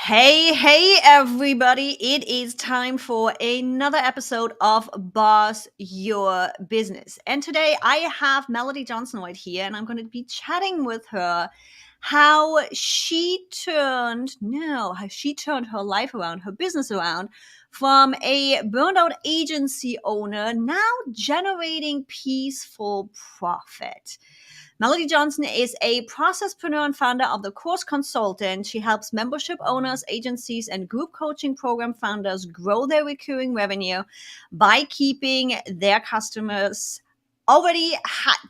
Hey, everybody. It is time for another episode of Boss Your Business. And today I have Melodie Johnson right here, and I'm going to be chatting with her how she turned her life around, her business around from a burnout agency owner, now generating peaceful profit. Melodie Johnson is a processpreneur and founder of the Course Consultant. She helps membership owners, agencies, and group coaching program founders grow their recurring revenue by keeping their customers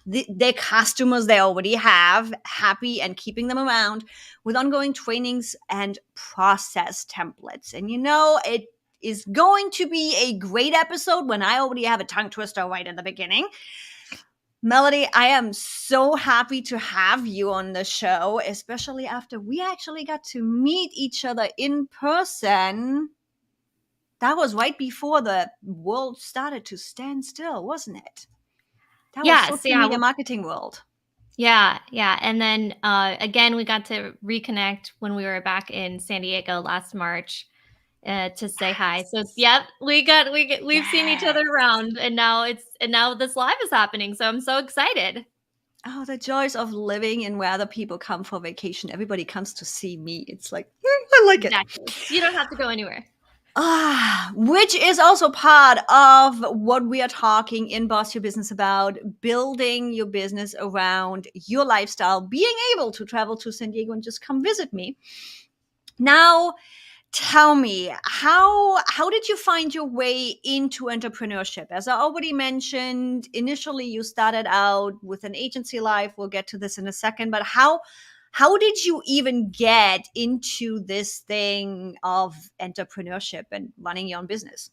their customers they already have happy and keeping them around with ongoing trainings and process templates. And it is going to be a great episode when I already have a tongue twister right in the beginning. Melodie, I am so happy to have you on the show, especially after we actually got to meet each other in person. That was right before the world started to stand still, wasn't it? That was Yes, social media marketing world. yeah. And then again, we got to reconnect when we were back in San Diego last March to say hi. So Yes. yep, we've seen each other Yes. around, and now this live is happening. So I'm so excited. Oh, the joys of living in where other people come for vacation. Everybody comes to see me. It's like, I like it. Exactly. You don't have to go anywhere. Which is also part of what we are talking in Boss Your Business about, building your business around your lifestyle, being able to travel to San Diego and just come visit me. Now, tell me, how did you find your way into entrepreneurship? As I already mentioned, initially you started out with an agency life. We'll get to this in a second, but how did you even get into this thing of entrepreneurship and running your own business?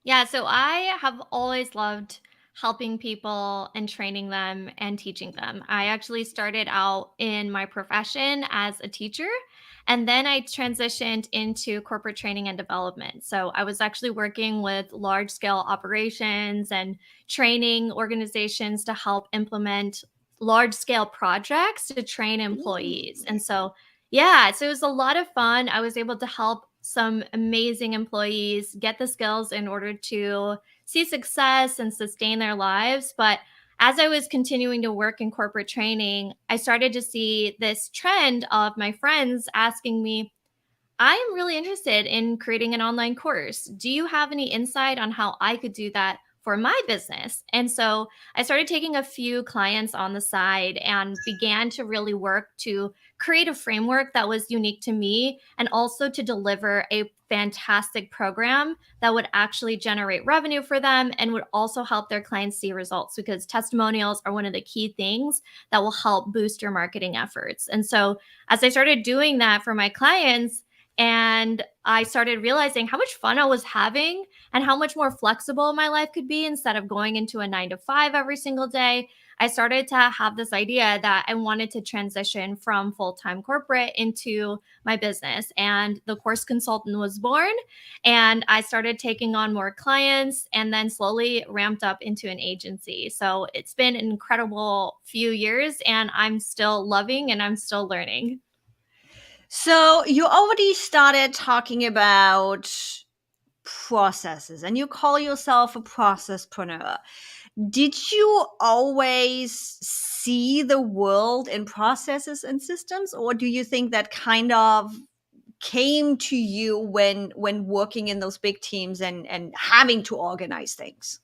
Yeah, so I have always loved helping people and training them and teaching them. I actually started out in my profession as a teacher, and then I transitioned into corporate training and development. So I was actually working with large scale operations and training organizations to help implement large scale projects to train employees. Ooh. And so yeah, so it was a lot of fun. I was able to help some amazing employees get the skills in order to see success and sustain their lives. But as I was continuing to work in corporate training, I started to see this trend of my friends asking me, I am really interested in creating an online course. Do you have any insight on how I could do that for my business? And so I started taking a few clients on the side and began to really work to create a framework that was unique to me and also to deliver a fantastic program that would actually generate revenue for them and would also help their clients see results because testimonials are one of the key things that will help boost your marketing efforts. And so as I started doing that for my clients, and I started realizing how much fun I was having and how much more flexible my life could be instead of going into a 9 to 5 every single day. I started to have this idea that I wanted to transition from full time corporate into my business. And the course consultant was born. And I started taking on more clients and then slowly ramped up into an agency. So it's been an incredible few years, and I'm still loving and I'm still learning. So you already started talking about processes and you call yourself a processpreneur. Did you always see the world in processes and systems, or do you think that kind of came to you when working in those big teams and having to organize things?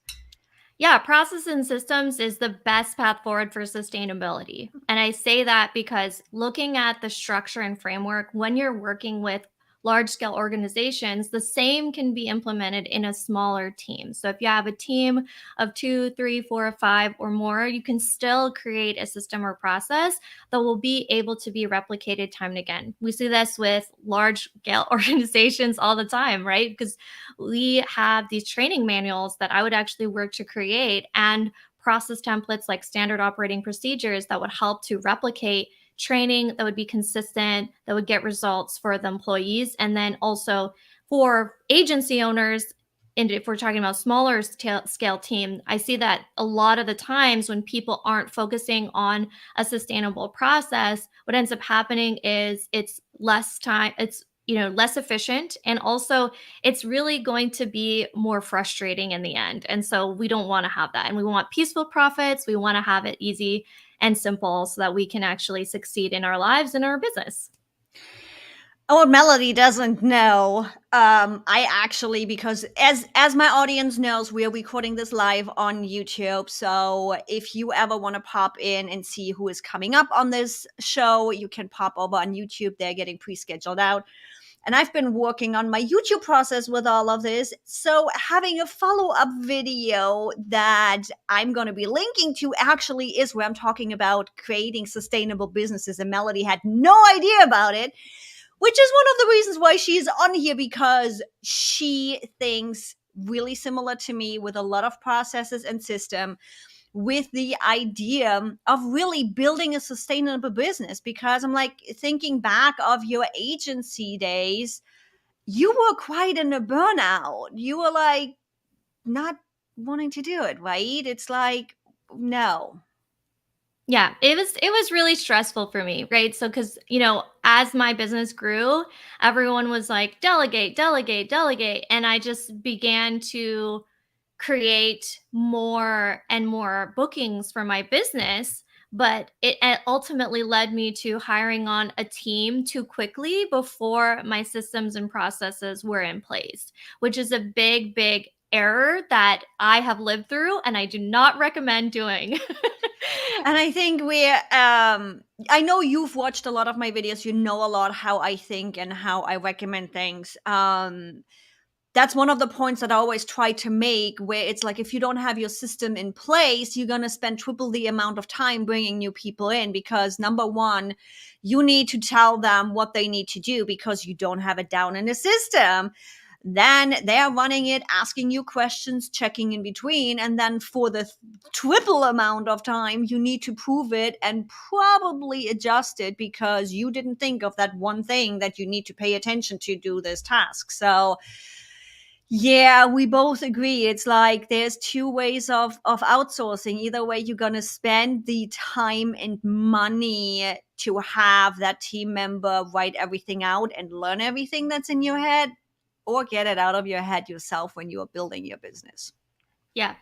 Yeah, process and systems is the best path forward for sustainability. And I say that because looking at the structure and framework, when you're working with large scale organizations, the same can be implemented in a smaller team. So if you have a team of two, three, four, five, or more, you can still create a system or process that will be able to be replicated time and again. We see this with large scale organizations all the time, right? Because we have these training manuals that I would actually work to create and process templates like standard operating procedures that would help to replicate training that would be consistent, that would get results for the employees. And then also for agency owners, and if we're talking about smaller scale team, I see that a lot of the times when people aren't focusing on a sustainable process, what ends up happening is it's less time. It's, less efficient. And also, it's really going to be more frustrating in the end. And so we don't want to have that. And we want peaceful profits. We want to have it easy and simple so that we can actually succeed in our lives and our business. Oh, Melody doesn't know. I actually, because as my audience knows, we are recording this live on YouTube. So if you ever want to pop in and see who is coming up on this show, you can pop over on YouTube. They're getting pre-scheduled out. And I've been working on my YouTube process with all of this. So having a follow-up video that I'm going to be linking to actually is where I'm talking about creating sustainable businesses. And Melody had no idea about it, which is one of the reasons why she's on here, because she thinks really similar to me with a lot of processes and system, with the idea of really building a sustainable business. Because I'm like, thinking back of your agency days, you were quite in a burnout. You were like not wanting to do it, right? It's like, no. Yeah, it was really stressful for me, right? So cuz as my business grew, everyone was like delegate, delegate, delegate, and I just began to create more and more bookings for my business, but it ultimately led me to hiring on a team too quickly before my systems and processes were in place, which is a big error that I have lived through and I do not recommend doing. And I think I know you've watched a lot of my videos. You know a lot how I think and how I recommend things. That's one of the points that I always try to make, where it's like, if you don't have your system in place, you're going to spend triple the amount of time bringing new people in, because number one, you need to tell them what they need to do because you don't have it down in the system. Then they're running it, asking you questions, checking in between. And then for the triple amount of time, you need to prove it and probably adjust it because you didn't think of that one thing that you need to pay attention to do this task. So yeah, we both agree. It's like there's two ways of outsourcing. Either way, you're going to spend the time and money to have that team member write everything out and learn everything that's in your head, or get it out of your head yourself when you are building your business. Yeah.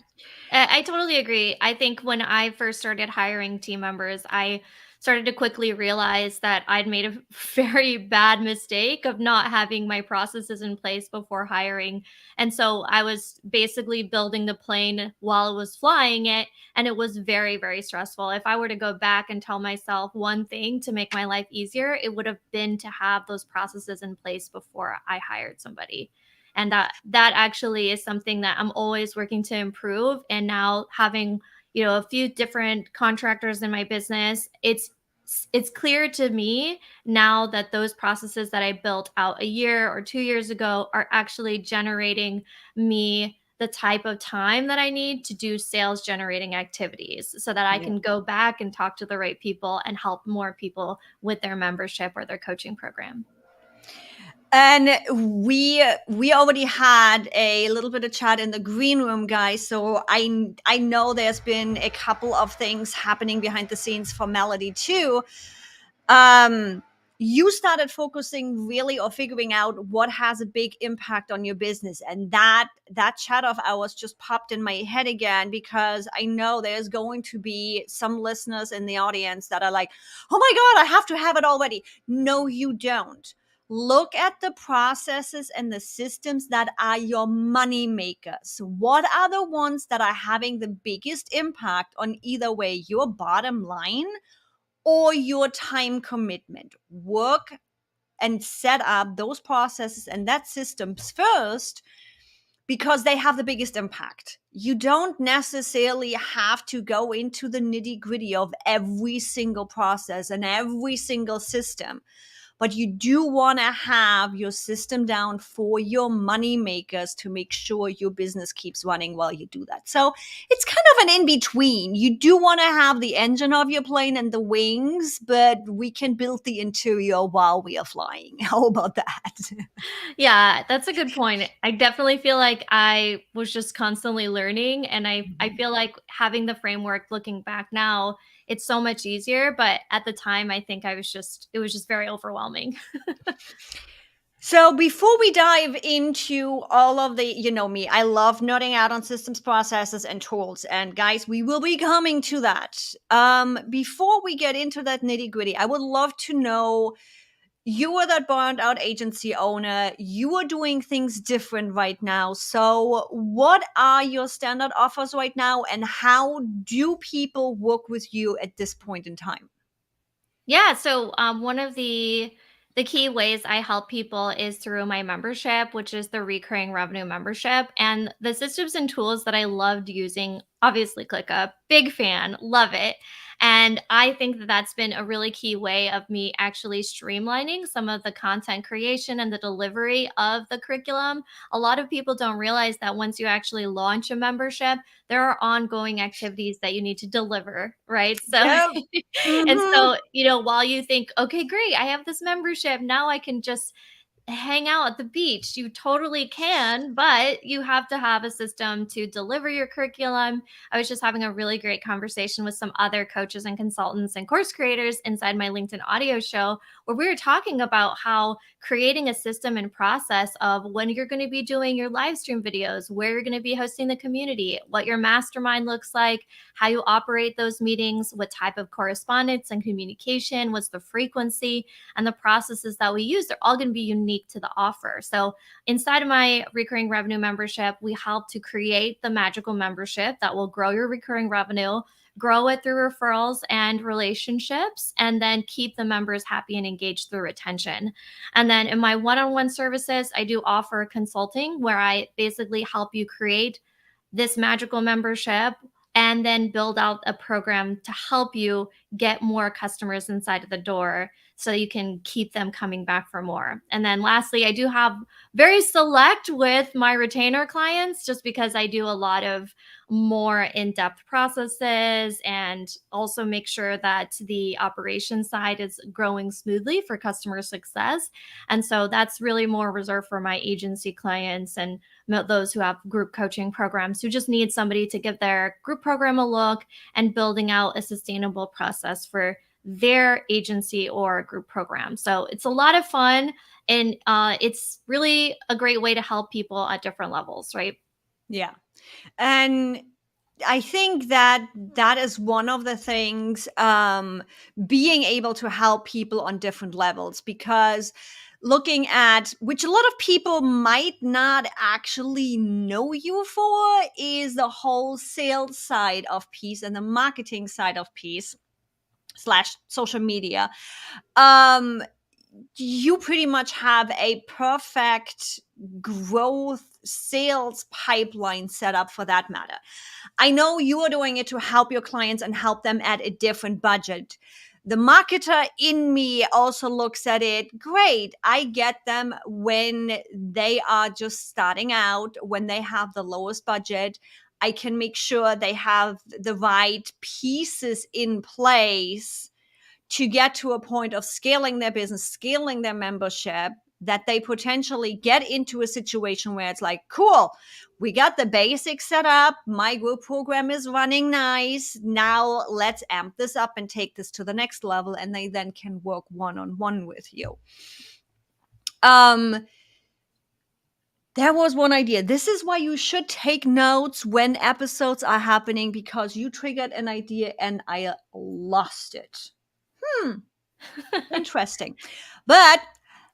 I totally agree. I think when I first started hiring team members, I started to quickly realize that I'd made a very bad mistake of not having my processes in place before hiring. And so I was basically building the plane while it was flying it. And it was very, very stressful. If I were to go back and tell myself one thing to make my life easier, it would have been to have those processes in place before I hired somebody. And that actually is something that I'm always working to improve. And now having a few different contractors in my business, it's clear to me now that those processes that I built out a year or 2 years ago are actually generating me the type of time that I need to do sales generating activities so that I Yeah. can go back and talk to the right people and help more people with their membership or their coaching program. And we already had a little bit of chat in the green room, guys. So I know there's been a couple of things happening behind the scenes for Melody too. You started focusing really, or figuring out what has a big impact on your business, and that chat of ours just popped in my head again, because I know there's going to be some listeners in the audience that are like, oh my god, I have to have it already. No, you don't. Look at the processes and the systems that are your money makers. What are the ones that are having the biggest impact on either way your bottom line or your time commitment? Work and set up those processes and that systems first, because they have the biggest impact. You don't necessarily have to go into the nitty gritty of every single process and every single system, but you do want to have your system down for your money makers to make sure your business keeps running while you do that. So it's kind of an in between. You do want to have the engine of your plane and the wings, but we can build the interior while we are flying. How about that? Yeah, that's a good point. I definitely feel like I was just constantly learning, and I feel like having the framework looking back now it's so much easier. But at the time, I think it was just very overwhelming. So before we dive into all of the, you know me, I love nerding out on systems, processes, and tools. And guys, we will be coming to that. Before we get into that nitty gritty, I would love to know, you are that burned out agency owner. You are doing things different right now. So what are your standard offers right now, and how do people work with you at this point in time? Yeah, so one of the key ways I help people is through my membership, which is the recurring revenue membership. And the systems and tools that I loved using, obviously ClickUp, big fan, love it. And I think that that's been a really key way of me actually streamlining some of the content creation and the delivery of the curriculum. A lot of people don't realize that once you actually launch a membership, there are ongoing activities that you need to deliver, right? So Yep. and Mm-hmm. so, while you think, okay, great, I have this membership. Now I can just hang out at the beach. You totally can, but you have to have a system to deliver your curriculum. I was just having a really great conversation with some other coaches and consultants and course creators inside my LinkedIn audio show, where we were talking about how creating a system and process of when you're going to be doing your live stream videos, where you're going to be hosting the community, what your mastermind looks like, how you operate those meetings, what type of correspondence and communication, what's the frequency, and the processes that we use, they're all going to be unique to the offer. So inside of my recurring revenue membership, we help to create the magical membership that will grow your recurring revenue, grow it through referrals and relationships, and then keep the members happy and engaged through retention. And then in my one-on-one services, I do offer consulting where I basically help you create this magical membership and then build out a program to help you get more customers inside of the door so you can keep them coming back for more. And then lastly, I do have very select with my retainer clients just because I do a lot of more in-depth processes and also make sure that the operation side is growing smoothly for customer success. And so that's really more reserved for my agency clients and those who have group coaching programs who just need somebody to give their group program a look and building out a sustainable process for their agency or group program. So it's a lot of fun, and it's really a great way to help people at different levels, right? Yeah. And I think that that is one of the things, being able to help people on different levels, because looking at which a lot of people might not actually know you for is the whole sales side of piece and the marketing side of piece slash social media. Um, you pretty much have a perfect growth sales pipeline set up for that matter. I know you are doing it to help your clients and help them at a different budget. The marketer in me also looks at it, great, I get them when they are just starting out, when they have the lowest budget. I can make sure they have the right pieces in place to get to a point of scaling their business, scaling their membership, that they potentially get into a situation where it's like, cool, we got the basics set up. My group program is running nice. Now let's amp this up and take this to the next level. And they then can work one-on-one with you. There was one idea. This is why you should take notes when episodes are happening, because you triggered an idea and I lost it. Interesting. But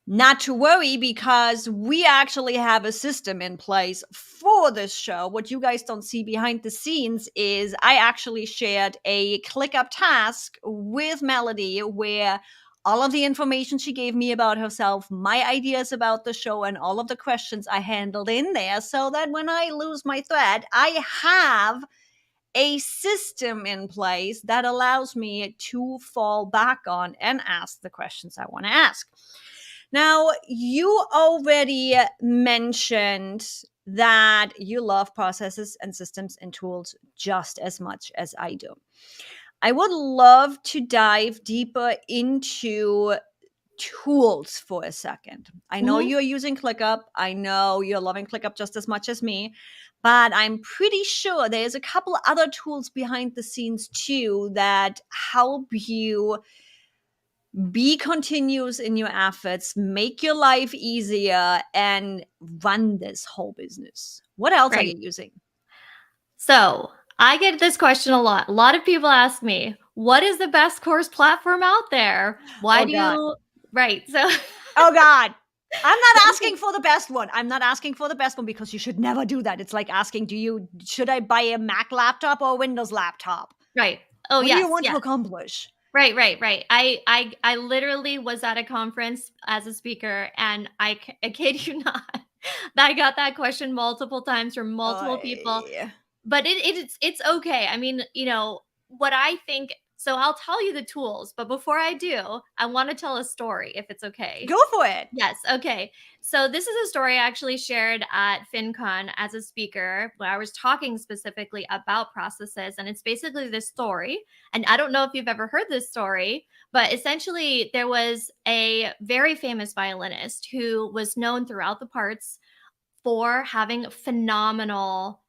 not to worry, because we actually have a system in place for this show. What you guys don't see behind the scenes is I actually shared a ClickUp task with Melodie where all of the information she gave me about herself, my ideas about the show, and all of the questions I handled in there, so that when I lose my thread, I have a system in place that allows me to fall back on and ask the questions I want to ask. Now, you already mentioned that you love processes and systems and tools just as much as I do. I would love to dive deeper into tools for a second. I know Mhm. you're using ClickUp. I know you're loving ClickUp just as much as me, but I'm pretty sure there's a couple other tools behind the scenes too that help you be continuous in your efforts, make your life easier, and run this whole business. What else are Right. you using? So I get this question a lot. A lot of people ask me, what is the best course platform out there? Why Oh, do God. you, right? So, Oh, God. I'm not so asking for the best one. I'm not asking for the best one because you should never do that. It's like asking, should I buy a Mac laptop or a Windows laptop? right. Oh, What do you yes. want to Yes. accomplish? Right, right, right. I literally was at a conference as a speaker, and I kid you not, that I got that question multiple times from multiple people. Uh, But it's okay. I mean, what I think, so I'll tell you the tools, but before I do, I wanna tell a story, if it's okay. Go for it. Yes, okay. So this is a story I actually shared at FinCon as a speaker, where I was talking specifically about processes, and it's basically this story, and I don't know if you've ever heard this story, but essentially there was a very famous violinist who was known throughout the parts for having phenomenal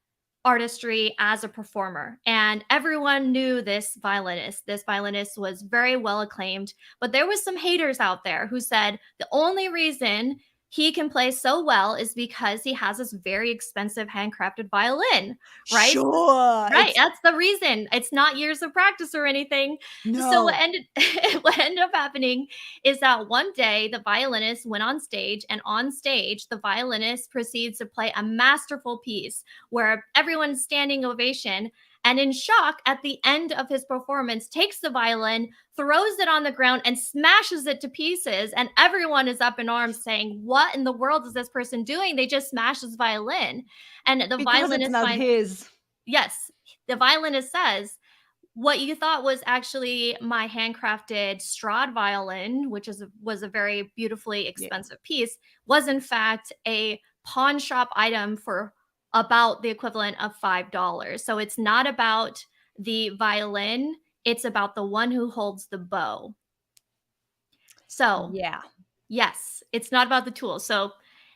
artistry as a performer. And everyone knew this violinist. This violinist was very well acclaimed, but there was some haters out there who said the only reason he can play so well is because he has this very expensive handcrafted violin, right? Sure. Right, It's that's the reason. It's not years of practice or anything. So what no. ended what ended up happening is that one day the violinist went on stage, and on stage the violinist proceeds to play a masterful piece where everyone's standing ovation, and in shock at the end of his performance takes the violin, throws it on the ground and smashes it to pieces, and everyone is up in arms saying, "What in the world is this person doing? They just smashed his violin." And the Because it's violinist not finds, his. yes, the violinist says, "What you thought was actually my handcrafted Strad violin, which was a very beautifully Yeah. expensive piece, was in fact a pawn shop item for about the equivalent of $5. So it's not about the violin, it's about the one who holds the bow." So Yeah. yes, it's not about the tools. So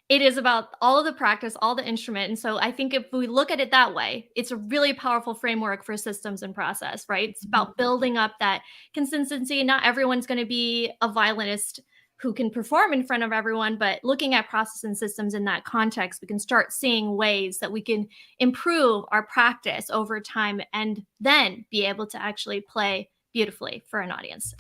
it is about all of the practice, all the instrument. And so I think if we look at it that way, it's a really powerful framework for systems and process, right? It's about building up that consistency. Not everyone's going to be a violinist who can perform in front of everyone, but looking at process and systems in that context, we can start seeing ways that we can improve our practice over time and then be able to actually play beautifully for an audience.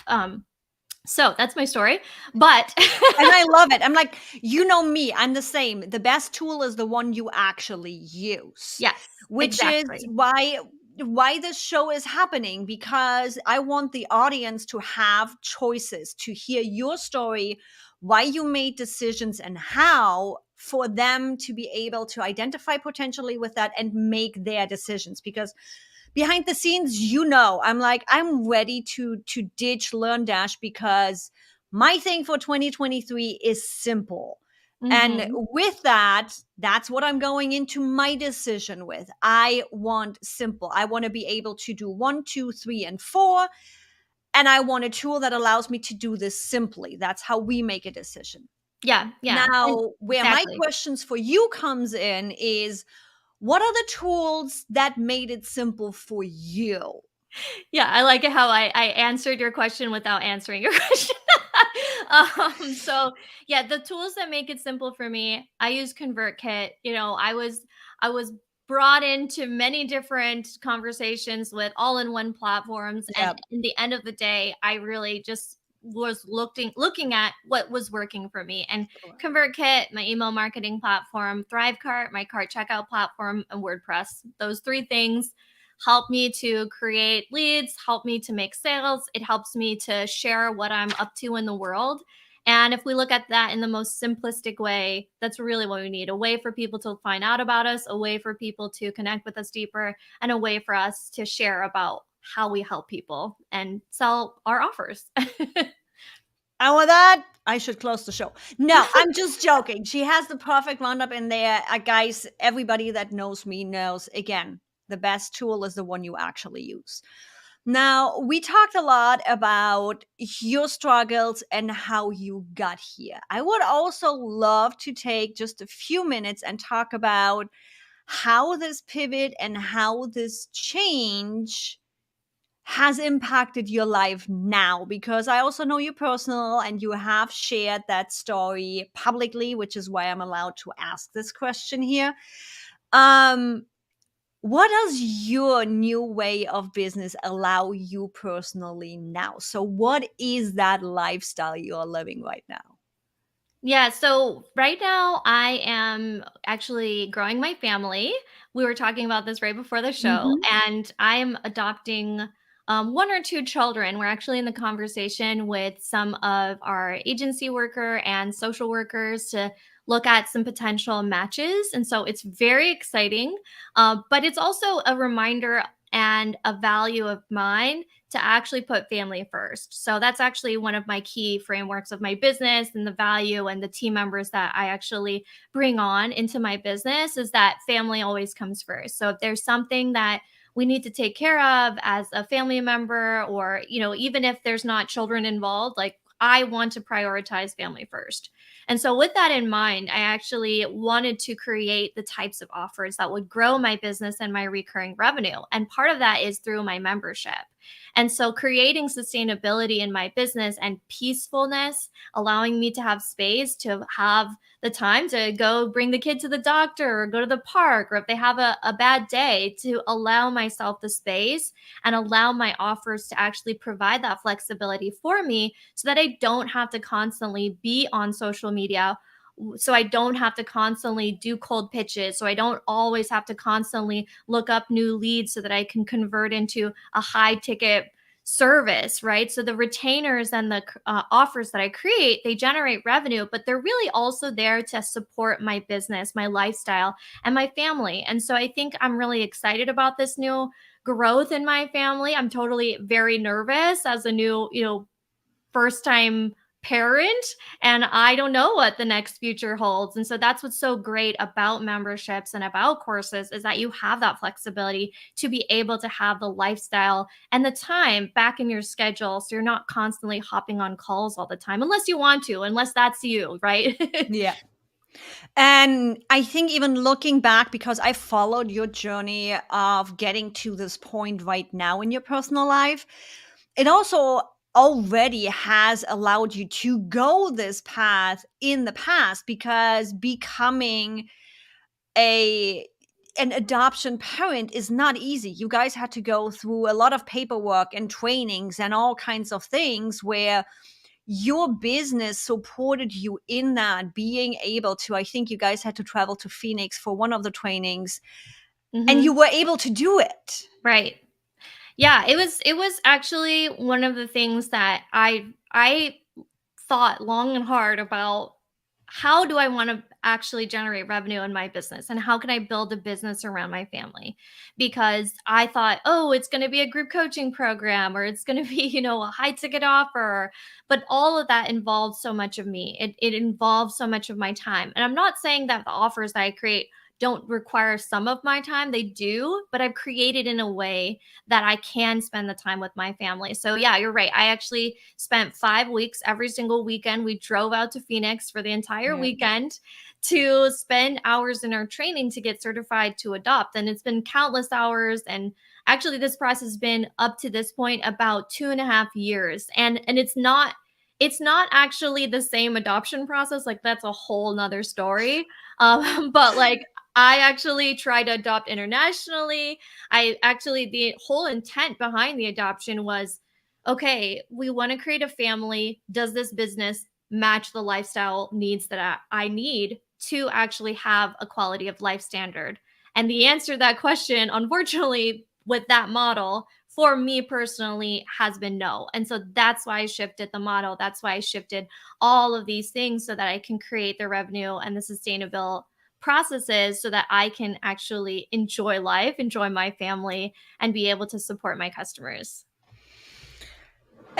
So that's my story. But And I love it. I'm like, you know me, I'm the same. The best tool is the one you actually use, yes, which is exactly. why this show is happening, because I want the audience to have choices, to hear your story, why you made decisions and how, for them to be able to identify potentially with that and make their decisions. Because behind the scenes, I'm like, I'm ready to ditch LearnDash because my thing for 2023 is simple. And Mhm. with that, that's what I'm going into my decision with. I want simple. I want to be able to do 1, 2, 3, and 4. And I want a tool that allows me to do this simply. That's how we make a decision. Yeah, yeah, and Now, where my exactly. questions for you comes in is, what are the tools that made it simple for you? Yeah, I like it how I answered your question without answering your question. So yeah, the tools that make it simple for me, I use ConvertKit. I was brought into many different conversations with all-in-one platforms, and Yeah. in the end of the day, I really just was looking at what was working for me. And Sure. ConvertKit, my email marketing platform; ThriveCart, my cart checkout platform; and WordPress. Those three things help me to create leads, help me to make sales. It helps me to share what I'm up to in the world. And if we look at that in the most simplistic way, that's really what we need: a way for people to find out about us, a way for people to connect with us deeper, and a way for us to share about how we help people and sell our offers. And with that, I should close the show. No, I'm just joking. She has the perfect roundup in there. Guys, everybody that knows me knows, again, the best tool is the one you actually use. Now, we talked a lot about your struggles and how you got here. I would also love to take just a few minutes and talk about how this pivot and how this change has impacted your life now, because I also know you personal and you have shared that story publicly, which is why I'm allowed to ask this question here. Um what does your new way of business allow you personally now? So what is that lifestyle you're living right now? Yeah, so right now I am actually growing my family. We were talking about this right before the show, Mhm. and I'm adopting one or two children. We're actually in the conversation with some of our agency worker and social workers to look at some potential matches. And so it's very exciting, but it's also a reminder and a value of mine to actually put family first. So that's actually one of my key frameworks of my business, and the value and the team members that I actually bring on into my business is that family always comes first. So if there's something that we need to take care of as a family member, or even if there's not children involved, like, I want to prioritize family first. And so with that in mind, I actually wanted to create the types of offers that would grow my business and my recurring revenue. And part of that is through my membership. And so creating sustainability in my business and peacefulness, allowing me to have space to have the time to go bring the kid to the doctor or go to the park, or if they have a bad day, to allow myself the space and allow my offers to actually provide that flexibility for me so that I don't have to constantly be on social media, so I don't have to constantly do cold pitches, so I don't always have to constantly look up new leads so that I can convert into a high ticket service, right? So the retainers and the offers that I create, they generate revenue, but they're really also there to support my business, my lifestyle, and my family. And so I think I'm really excited about this new growth in my family. I'm totally very nervous as a new, first time parent, and I don't know what the next future holds. And so that's what's so great about memberships and about courses, is that you have that flexibility to be able to have the lifestyle and the time back in your schedule, so you're not constantly hopping on calls all the time, unless you want to, unless that's you, right? Yeah. And I think even looking back, because I followed your journey of getting to this point right now in your personal life, it also already has allowed you to go this path in the past, because becoming a an adoption parent is not easy. You guys had to go through a lot of paperwork and trainings and all kinds of things, where your business supported you in that, being able to, I think you guys had to travel to Phoenix for one of the trainings, and you Hmm. were able to do it. Right. Yeah, it was actually one of the things that I thought long and hard about. How do I want to actually generate revenue in my business, and how can I build a business around my family? Because I thought, oh, it's going to be a group coaching program, or it's going to be, a high ticket offer. But all of that involves so much of me. It involves so much of my time. And I'm not saying that the offers that I create don't require some of my time. They do, but I've created in a way that I can spend the time with my family. So yeah, you're right. I actually spent 5 weeks every single weekend. We drove out to Phoenix for the entire Yeah. weekend to spend hours in our training to get certified to adopt. And it's been countless hours. And actually, this process has been up to this point about 2.5 years. And it's not actually the same adoption process. Like, that's a whole nother story. But like, I actually tried to adopt internationally. The whole intent behind the adoption was, okay, we want to create a family. Does this business match the lifestyle needs that I need to actually have a quality of life standard? And the answer to that question, unfortunately, with that model, for me personally, has been no. And so that's why I shifted the model. That's why I shifted all of these things, so that I can create the revenue and the sustainable processes, so that I can actually enjoy life, enjoy my family, and be able to support my customers.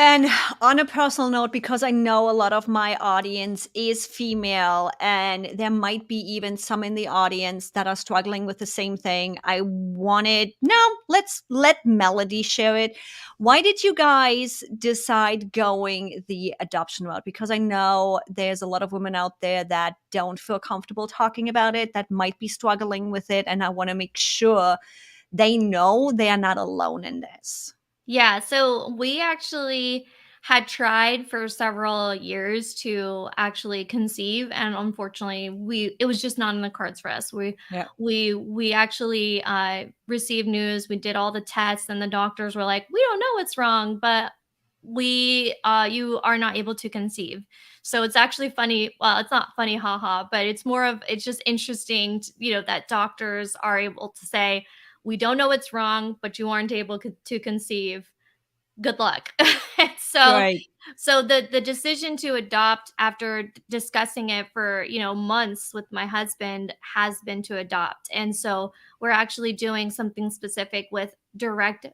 And on a personal note, because I know a lot of my audience is female, and there might be even some in the audience that are struggling with the same thing, I wanted, no, let's let Melody share it. Why did you guys decide going the adoption route? Because I know there's a lot of women out there that don't feel comfortable talking about it, that might be struggling with it. And I want to make sure they know they are not alone in this. Yeah, so we actually had tried for several years to actually conceive, and unfortunately we it was just not in the cards for us. Yeah. We actually received news, we did all the tests, and the doctors were like, "We don't know what's wrong, but we you are not able to conceive." So it's actually funny, well, it's not funny, haha, but it's more of, it's just interesting, that doctors are able to say, "We don't know what's wrong, but you aren't able to conceive. Good luck." so Right. so the decision to adopt, after discussing it for, months with my husband, has been to adopt. And so we're actually doing something specific with direct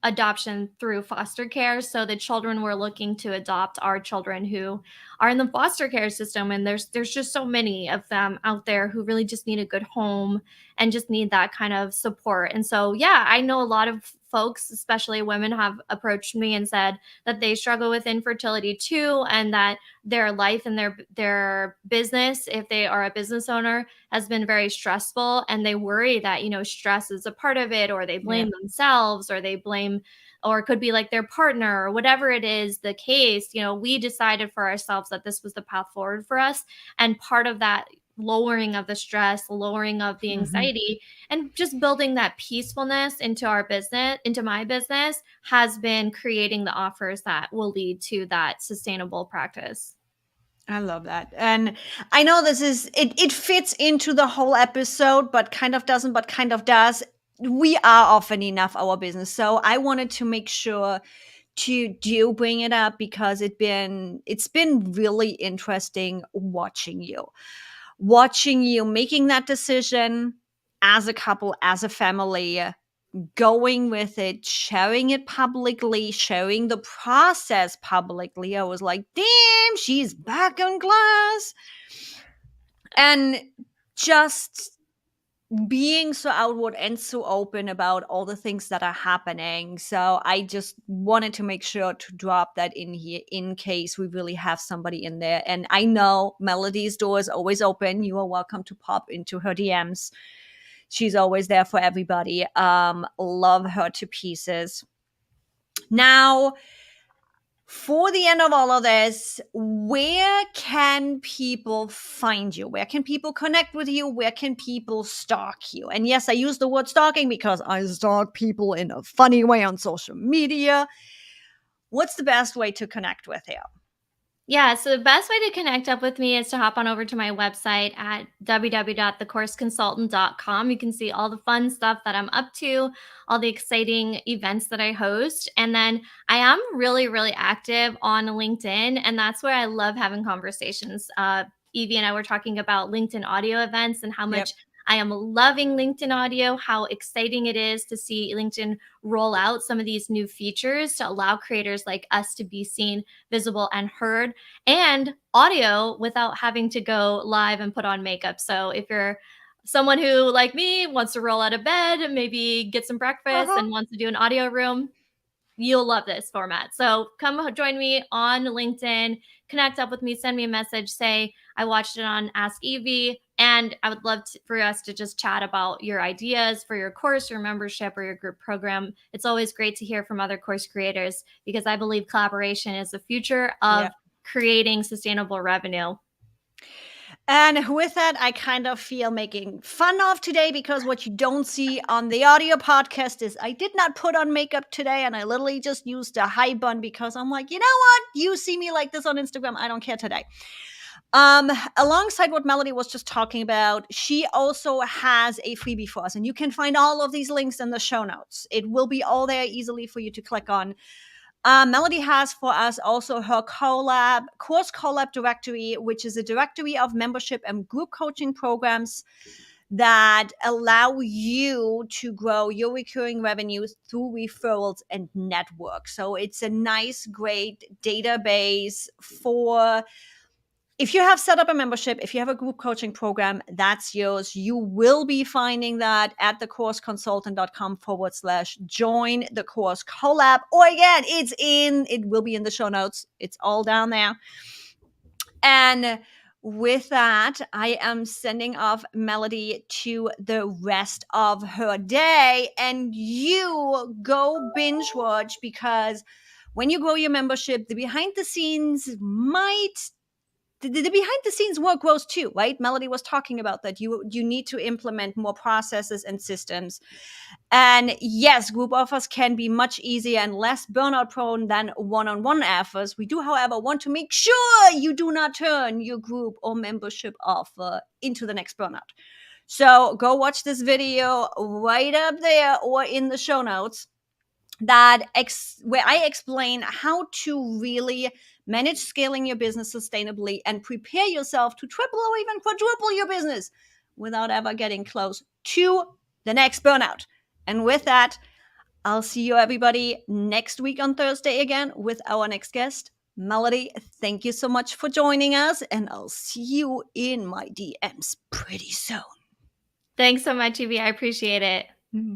adoption through foster care. So the children we're looking to adopt are children who are in the foster care system, and there's just so many of them out there who really just need a good home and just need that kind of support. And so, yeah, I know a lot of folks, especially women, have approached me and said that they struggle with infertility too, and that their life and their business, if they are a business owner, has been very stressful, and they worry that, stress is a part of it, or they Yeah. blame themselves, or they blame, or it could be like their partner, or whatever it is the case. We decided for ourselves that this was the path forward for us, and part of that lowering of the stress, lowering of the Mhm. anxiety, and just building that peacefulness into our business, into my business, has been creating the offers that will lead to that sustainable practice. I love that. And I know this is it fits into the whole episode, but kind of doesn't, but kind of does. We are often enough our business. So I wanted to make sure to do bring it up because it's been really interesting watching you making that decision as a couple, as a family, going with it, sharing it publicly, sharing the process publicly. I was like, damn, she's back in class. And just being so outward and so open about all the things that are happening. So I just wanted to make sure to drop that in here in case we really have somebody in there. And I know Melody's door is always open. You are welcome to pop into her DMs. She's always there for everybody. Love her to pieces. Now, for the end of all of this, where can people find you? Where can people connect with you? Where can people stalk you? And yes, I use the word stalking because I stalk people in a funny way on social media. What's the best way to connect with you? Yeah, so the best way to connect up with me is to hop on over to my website at www.thecourseconsultant.com. You can see all the fun stuff that I'm up to, all the exciting events that I host. And then I am really, really active on LinkedIn, and that's where I love having conversations. Evie and I were talking about LinkedIn audio events and how Yep. much I am loving LinkedIn audio, how exciting it is to see LinkedIn roll out some of these new features to allow creators like us to be seen, visible, and heard, and audio without having to go live and put on makeup. So if you're someone who, like me, wants to roll out of bed, maybe get some breakfast, Uh-huh. and wants to do an audio room, you'll love this format. So come join me on LinkedIn, connect up with me, send me a message, say I watched it on Ask Evie, and I would love for us to just chat about your ideas for your course, your membership, or your group program. It's always great to hear from other course creators because I believe collaboration is the future of Yep. creating sustainable revenue. And with that, I kind of feel making fun of today because what you don't see on the audio podcast is I did not put on makeup today and I literally just used a high bun because I'm like, you know what? You see me like this on Instagram. I don't care today. Alongside what Melody was just talking about, she also has a freebie for us, and you can find all of these links in the show notes. It will be all there easily for you to click on. Melody has for us also her course collab directory, which is a directory of membership and group coaching programs that allow you to grow your recurring revenues through referrals and network. So it's a nice, great database for if you have set up a membership, if you have a group coaching program, that's yours. You will be finding that at thecourseconsultant.com/join the course collab. Or again, it will be in the show notes. It's all down there. And with that, I am sending off Melodie to the rest of her day. And you go binge watch, because when you grow your membership, the behind the scenes work grows too, right? Melodie was talking about that. You need to implement more processes and systems. And yes, group offers can be much easier and less burnout prone than one-on-one offers. We do, however, want to make sure you do not turn your group or membership offer into the next burnout. So go watch this video right up there or in the show notes where I explain how to really manage scaling your business sustainably and prepare yourself to triple or even quadruple your business without ever getting close to the next burnout. And with that, I'll see you everybody next week on Thursday again with our next guest, Melodie. Thank you so much for joining us, and I'll see you in my DMs pretty soon. Thanks so much, Evie. I appreciate it. Mm-hmm.